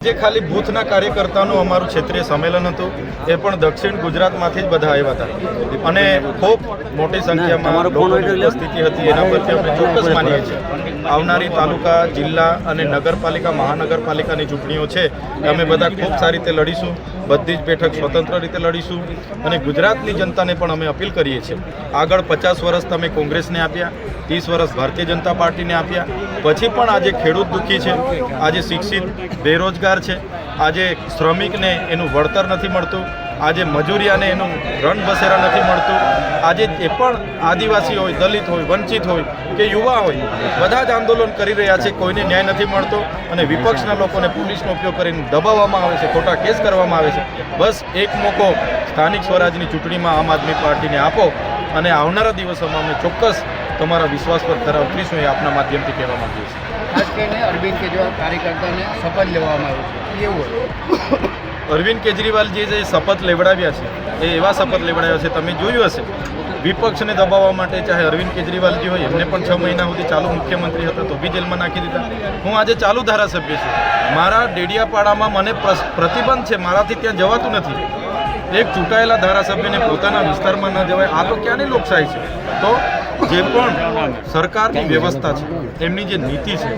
જે ખાલી બૂથના કાર્યકર્તાનું અમારું ક્ષેત્રીય સંમેલન હતું એ પણ દક્ષિણ ગુજરાતમાંથી જ બધા આવ્યા હતા અને ખૂબ મોટી સંખ્યામાં લોકોની ઉપસ્થિતિ હતી. એના પરથી અમે ચોક્કસ માનીએ છીએ આવનારી તાલુકા, જિલ્લા અને નગરપાલિકા, મહાનગરપાલિકાની ચૂંટણીઓ છે એ અમે બધા ખૂબ સારી રીતે લડીશું. બધી જ બેઠક સ્વતંત્ર રીતે લડીશું અને ગુજરાતની જનતાને પણ અમે અપીલ કરીએ છીએ. આગળ 50 વર્ષ તમે કોંગ્રેસને આપ્યા, 30 વર્ષ ભારતીય જનતા પાર્ટીને આપ્યા, પછી પણ આજે ખેડૂત દુઃખી છે, આજે શિક્ષિત બેરોજગાર છે, આજે શ્રમિકને એનું વળતર નથી મળતું, આજે મજૂરિયાને એનું રણ બસેરા નથી મળતું, આજે એ પણ આદિવાસી હોય, દલિત હોય, વંચિત હોય કે યુવા હોય, બધા જ આંદોલન કરી રહ્યા છે. કોઈને ન્યાય નથી મળતો અને વિપક્ષના લોકોને પોલીસનો ઉપયોગ કરીને દબાવવામાં આવે છે, ખોટા કેસ કરવામાં આવે છે. બસ એક મોકો સ્થાનિક સ્વરાજની ચૂંટણીમાં આમ આદમી પાર્ટીને આપો અને આવનારા દિવસોમાં અમે ચોક્કસ તમારા વિશ્વાસ પર ખરા ઉતરીશું એ આપના માધ્યમથી કહેવા માંગીએ છીએ. ખાસ કરીને અરવિંદ કેજરીવાલ કાર્યકર્તાને શપથ લેવામાં આવ્યું છે, એવું અરવિંદ કેજરીવાલજી જે શપથ લેવડાવ્યા છે એ એવા શપથ લેવડાવ્યા છે, તમે જોયું હશે વિપક્ષને દબાવવા માટે, ચાહે અરવિંદ કેજરીવાલજી હોય, એમને પણ 6 મહિના સુધી ચાલુ મુખ્યમંત્રી હતા તો બી જેલમાં નાખી દીધા. હું આજે ચાલુ ધારાસભ્ય છું, મારા ડેડિયાપાડામાં મને પ્રતિબંધ છે, મારાથી ત્યાં જવાતું નથી. એક ચૂંટાયેલા ધારાસભ્યને પોતાના વિસ્તારમાં ન જવાય, આ તો ક્યાંની લોકશાહી છે? તો જે પણ સરકારની વ્યવસ્થા છે, એમની જે નીતિ છે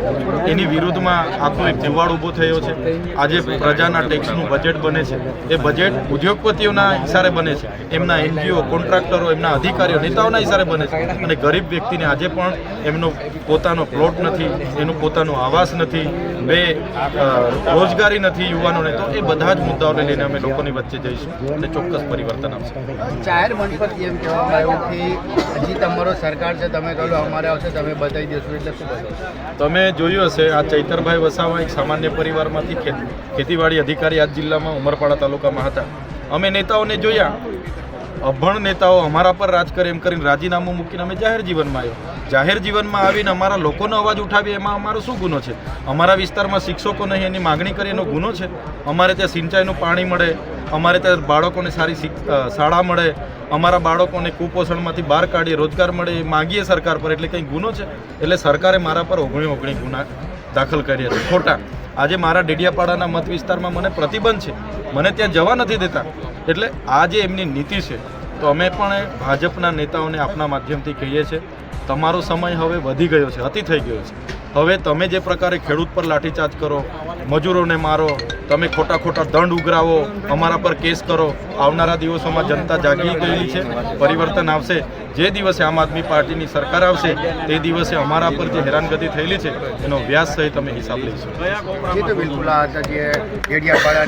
એની વિરુદ્ધમાં આખો એક જુવાળ ઊભો થયો છે. આજે પ્રજાના ટેક્સનું બજેટ બને છે, એ બજેટ ઉદ્યોગપતિઓના ઇશારે બને છે, એમના એનજીઓ, કોન્ટ્રાક્ટરો, એમના અધિકારીઓ, નેતાઓના ઇશારે બને છે અને ગરીબ વ્યક્તિને આજે પણ એમનો પોતાનો પ્લોટ નથી, એનું પોતાનું આવાસ નથી, રોજગારી નથી યુવાનોને. તો એ બધા જ મુદ્દાઓને લઈને અમે લોકોની વચ્ચે જઈશું અને ચોક્કસ પરિવર્તન આવશે. જાહેર મંચ પર એમ કહેવામાં આવ્યું કે હજી તમારો સરકાર છે, તમે કહો અમારે આવશે, તમે બતાવી દેશો, એટલે શું બતાવો? તમે જોયું હશે આ ચૈતરભાઈ વસાવા એક સામાન્ય પરિવારમાંથી ખેતીવાડી અધિકારી આ જિલ્લામાં ઉમરપાડા તાલુકામાં હતા. અમે નેતાઓને જોયા, અભણ નેતાઓ અમારા પર રાજ કરે એમ કરીને રાજીનામું મૂકીને અમે જાહેર જીવનમાં આવ્યો. જાહેર જીવનમાં આવીને અમારા લોકોનો અવાજ ઉઠાવીએ એમાં અમારો શું ગુનો છે? અમારા વિસ્તારમાં શિક્ષકો નહીં એની માગણી કરી એનો ગુનો છે? અમારે ત્યાં સિંચાઈનું પાણી મળે, અમારે ત્યાં બાળકોને સારી શાળા મળે, અમારા બાળકોને કુપોષણમાંથી બહાર કાઢીએ, રોજગાર મળે, એ માગીએ સરકાર પર, એટલે કંઈ ગુનો છે? એટલે સરકારે મારા પર 19 ગુના દાખલ કર્યા છે ખોટા. આજે મારા ડેડિયાપાડાના મત વિસ્તારમાં મને પ્રતિબંધ છે, મને ત્યાં જવા નથી દેતા. એટલે આ જે એમની નીતિ છે, તો અમે પણ ભાજપના નેતાઓને આપના માધ્યમથી કહીએ છીએ, તમારો સમય હવે વધી ગયો છે, અતિ થઈ ગયો છે. હવે તમે જે પ્રકારે ખેડૂત પર લાઠીચાર્જ કરો, મજૂરોને મારો, તમે ખોટા દંડ ઉઘરાવો, અમારા પર કેસ કરો, આવનારા દિવસોમાં જનતા જાગી ગયેલી છે, પરિવર્તન આવશે. જે દિવસે આમ આદમી પાર્ટીની સરકાર આવશે તે દિવસે અમારા પર જે હેરાનગતિ થયેલી છે એનો વ્યાસ સહિત અમે હિસાબ લઈશું. બિલકુલ આ હતા જે ડેડિયાપાડા